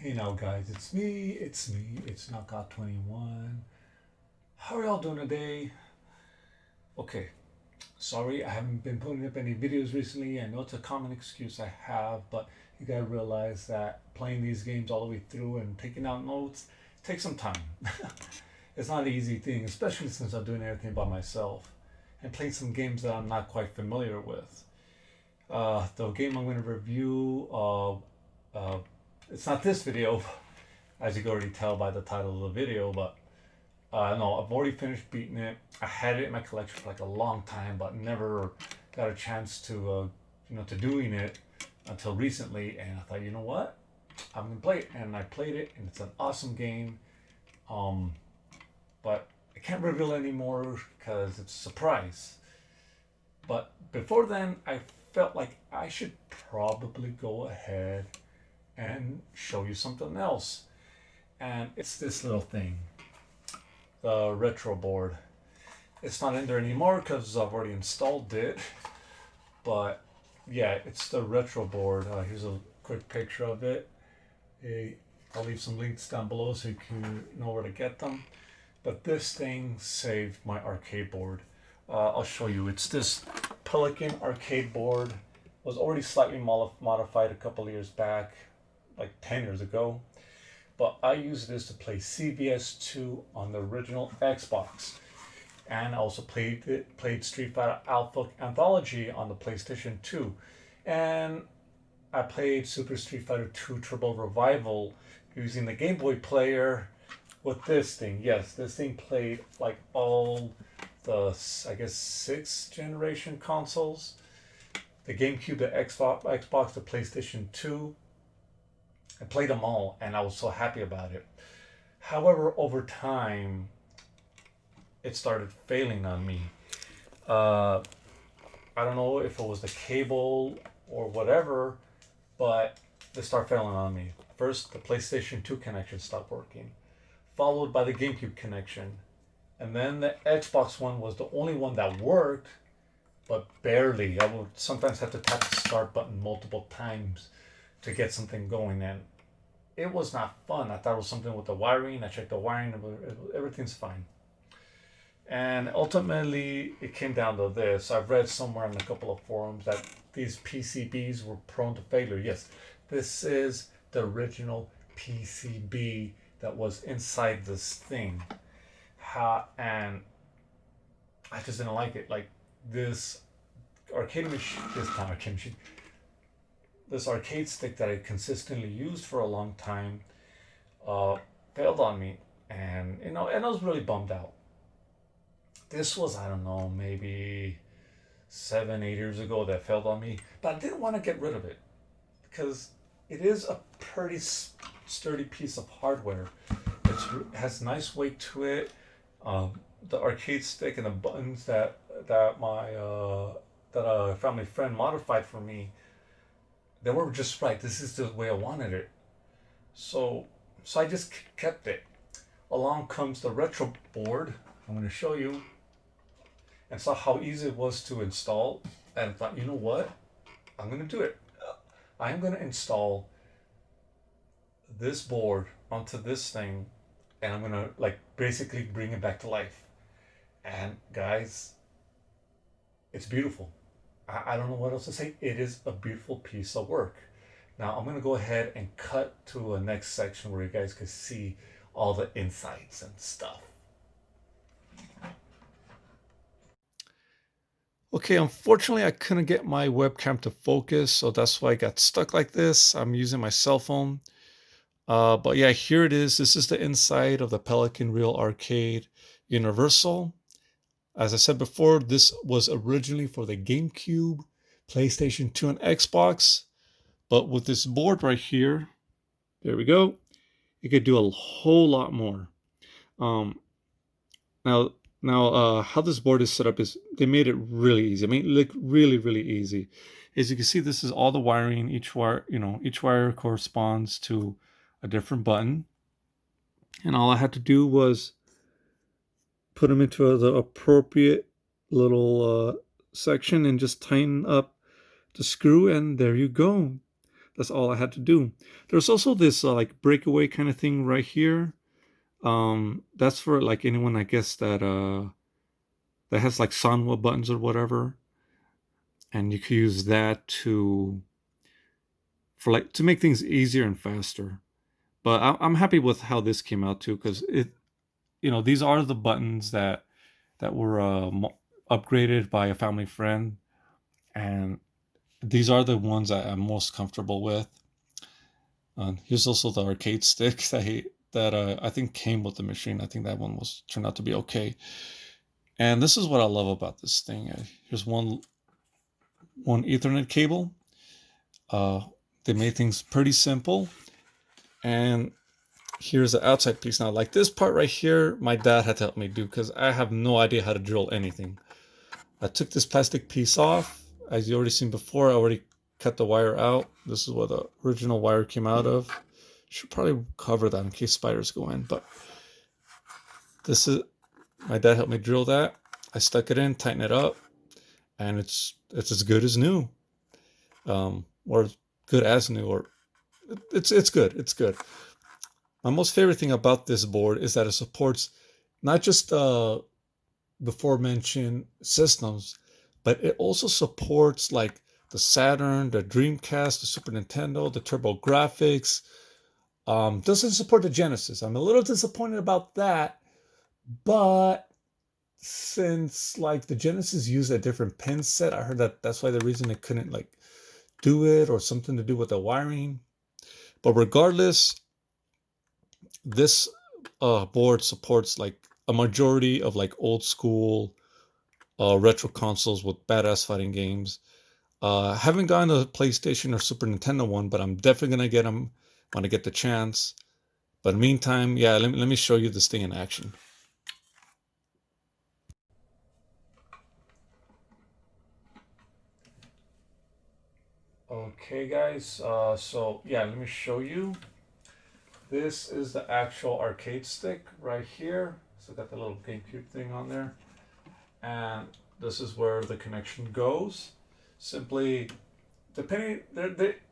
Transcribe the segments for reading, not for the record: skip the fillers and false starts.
Hey now, guys, it's Knockout21. How are y'all doing today? Okay, sorry I haven't been putting up any videos recently. I know it's a common excuse I have, but you gotta realize that playing these games all the way through and taking out notes takes some time. It's not an easy thing, especially since I'm doing everything by myself and playing some games that I'm not quite familiar with. The game I'm going to review, it's not this video, as you can already tell by the title of the video, but no, I've already finished beating it. I had it in my collection for like a long time, but never got a chance to doing it until recently. And I thought, you know what, I'm gonna play it, and I played it, and it's an awesome game. Um, but I can't reveal anymore because it's a surprise. But before then, I felt like I should probably go ahead and show you something else. And it's this little thing, the retro board. It's not in there anymore because I've already installed it. But yeah, it's the retro board. Here's a quick picture of it. I'll leave some links down below so you can know where to get them. But this thing saved my arcade board. I'll show you. It's this Pelican arcade board. It was already slightly modified a couple of years back, like 10 years ago. But I used this to play CVS2 on the original Xbox. And I also played Street Fighter Alpha Anthology on the PlayStation 2. And I played Super Street Fighter 2 Turbo Revival using the Game Boy player with this thing. Yes, this thing played like all the, I guess, sixth generation consoles. The GameCube, the Xbox, the PlayStation 2. I played them all, and I was so happy about it. However, over time, it started failing on me. Uh, I don't know if it was the cable or whatever, but they started failing on me. First, the PlayStation 2 connection stopped working, followed by the GameCube connection. And then the Xbox One was the only one that worked, but barely. I would sometimes have to tap the start button multiple times to get something going, and it was not fun. I thought it was something with the wiring. I checked the wiring, everything's fine. And ultimately, it came down to this. I've read somewhere in a couple of forums that these PCBs were prone to failure. Yes, this is the original PCB that was inside this thing. And I just didn't like it. Like this arcade machine, this arcade stick that I consistently used for a long time, failed on me, and I was really bummed out. This was, I don't know, maybe 7, 8 years ago that failed on me, but I didn't want to get rid of it because it is a pretty sturdy piece of hardware. It has nice weight to it. The arcade stick and the buttons that a family friend modified for me, they were just right. This is the way I wanted it. So I just kept it. Along comes the retro board. I'm going to show you, and saw how easy it was to install, and thought, you know what? I'm going to do it. I'm going to install this board onto this thing, and I'm going to like basically bring it back to life. And guys, it's beautiful. I don't know what else to say. It is a beautiful piece of work. Now I'm going to go ahead and cut to a next section where you guys can see all the insights and stuff. Okay, unfortunately I couldn't get my webcam to focus, so that's why I got stuck like this. I'm using my cell phone. But yeah, here it is. This is the inside of the Pelican Real Arcade Universal. As I said before, this was originally for the GameCube, PlayStation 2, and Xbox. But with this board right here, there we go, it could do a whole lot more. Um, now, how this board is set up is they made it really easy. I mean, look, really, really easy. As you can see, this is all the wiring. Each wire corresponds to a different button. And all I had to do was put them into the appropriate little section and just tighten up the screw, and there you go. That's all I had to do. There's also this like breakaway kind of thing right here. That's for like anyone, I guess, that has like Sanwa buttons or whatever, and you could use that to make things easier and faster. But I'm happy with how this came out too, because these are the buttons that were upgraded by a family friend, and these are the ones that I'm most comfortable with. Here's also the arcade stick that I think came with the machine. I think that one was turned out to be okay. And this is what I love about this thing. Here's one Ethernet cable. They made things pretty simple. And here's the outside piece. Now, like this part right here, my dad had to help me do because I have no idea how to drill anything. I took this plastic piece off. As you already seen before, I already cut the wire out. This is where the original wire came out of. Should probably cover that in case spiders go in. But my dad helped me drill that. I stuck it in, tighten it up, and it's as good as new, or good as new, or it's good. It's good. My most favorite thing about this board is that it supports not just before mentioned systems, but it also supports like the Saturn, the Dreamcast, the Super Nintendo, the TurboGrafx. Doesn't support the Genesis. I'm a little disappointed about that, but since like the Genesis used a different pin set, I heard that that's why the reason it couldn't like do it, or something to do with the wiring. But regardless, this board supports like a majority of like old school retro consoles with badass fighting games. Haven't gotten a PlayStation or Super Nintendo one, but I'm definitely gonna get them when I get the chance. But in the meantime, yeah, let me show you this thing in action. Okay, guys. So yeah, let me show you. This is the actual arcade stick right here. So got the little GameCube thing on there, and this is where the connection goes. Simply, depending,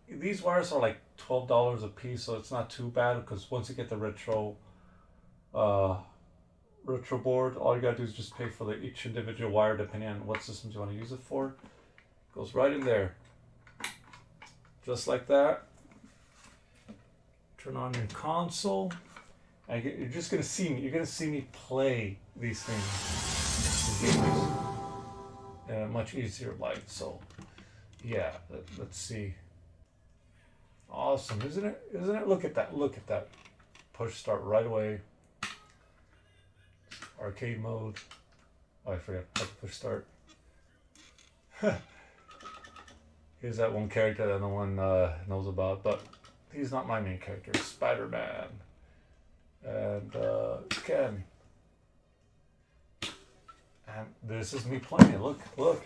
these wires are like $12 a piece, so it's not too bad because once you get the uh, retro board, all you gotta do is just pay for each individual wire depending on what systems you want to use it for. Goes right in there, just like that. Turn on your console, and you're just gonna see me. You're gonna see me play these things, these games, in a much easier light. So, yeah, let's see. Awesome, isn't it? Isn't it? Look at that. Look at that. Push start right away. Arcade mode. Oh, I forgot how to push start. Here's that one character that no one knows about, but he's not my main character. Spider-Man. And Ken. And this is me playing. Look, look.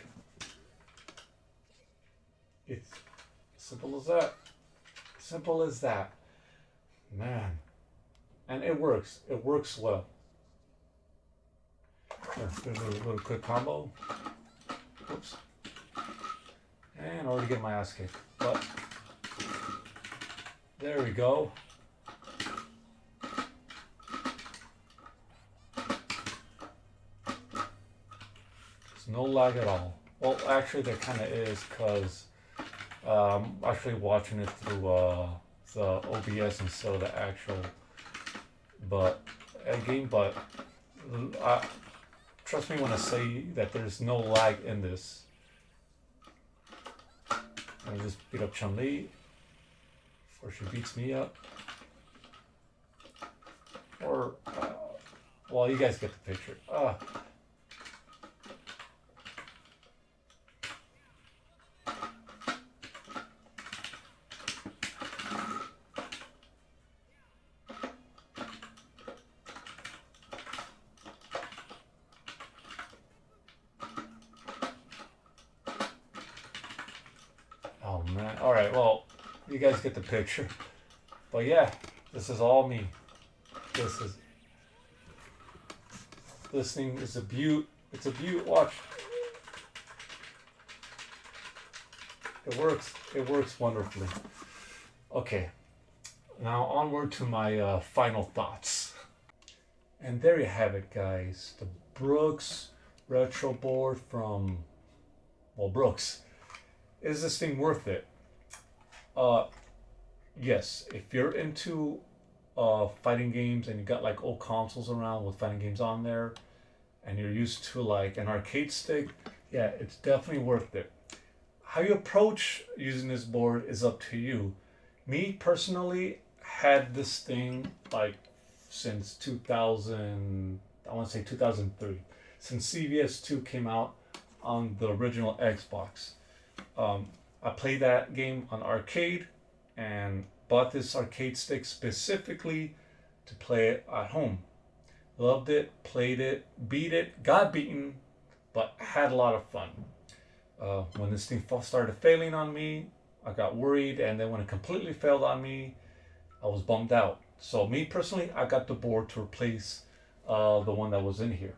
It's simple as that. Simple as that. Man. And it works. It works well. Here's a little quick combo. Oops. And already get my ass kicked. But there we go. There's no lag at all. Well, actually, there kind of is because I'm actually watching it through the OBS instead of the actual game. But trust me when I say that there's no lag in this. I just beat up Chun-Li before she beats me up. Or, well, you guys get the picture. Oh man. Alright, well, you guys get the picture. But yeah, this is all me. This thing is a beaut. It's a beaut. Watch. It works. It works wonderfully. Okay, now onward to my final thoughts. And there you have it, guys. The Brooks retro board from, well, Brooks. Is this thing worth it? Uh, yes. If you're into fighting games and you got like old consoles around with fighting games on there, and you're used to like an arcade stick, yeah, it's definitely worth it. How you approach using this board is up to you. Me personally had this thing like since 2000, I want to say 2003, since CVS 2 came out on the original Xbox. I played that game on arcade and bought this arcade stick specifically to play it at home. Loved it, played it, beat it, got beaten, but had a lot of fun. When this thing started failing on me, I got worried, and then when it completely failed on me, I was bummed out. So me personally, I got the board to replace the one that was in here.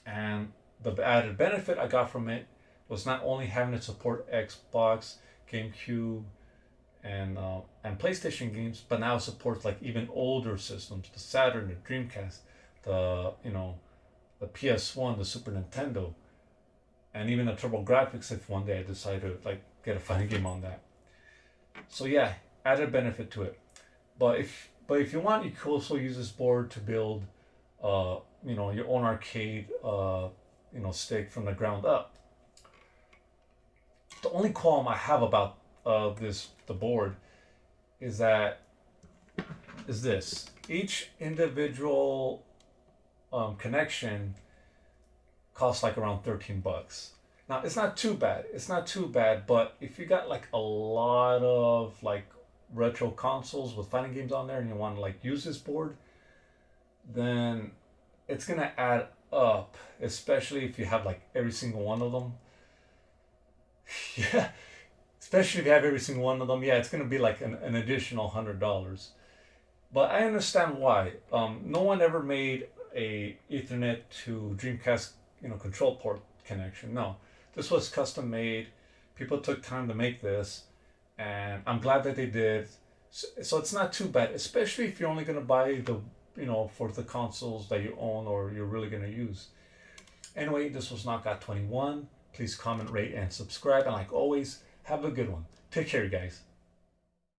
And the added benefit I got from it was not only having it support Xbox, GameCube, and PlayStation games, but now it supports like even older systems, the Saturn, the Dreamcast, the the PS1, the Super Nintendo, and even the TurboGrafx if one day I decide to like get a fighting game on that. So yeah, added benefit to it. But if you want, you can also use this board to build your own arcade stick from the ground up. The only qualm I have about the board is that is this each individual connection costs like around $13. Now it's not too bad. It's not too bad, but if you got like a lot of like retro consoles with fighting games on there and you want to like use this board, then it's gonna add up, especially if you have like every single one of them. Yeah, especially if you have every single one of them. Yeah, it's gonna be like an additional $100. But I understand why. No one ever made a Ethernet to Dreamcast, control port connection. No, this was custom made. People took time to make this, and I'm glad that they did. So it's not too bad, especially if you're only gonna buy for the consoles that you own or you're really gonna use. Anyway, this was Knockout 21. Please comment, rate, and subscribe. And like always, have a good one. Take care, guys.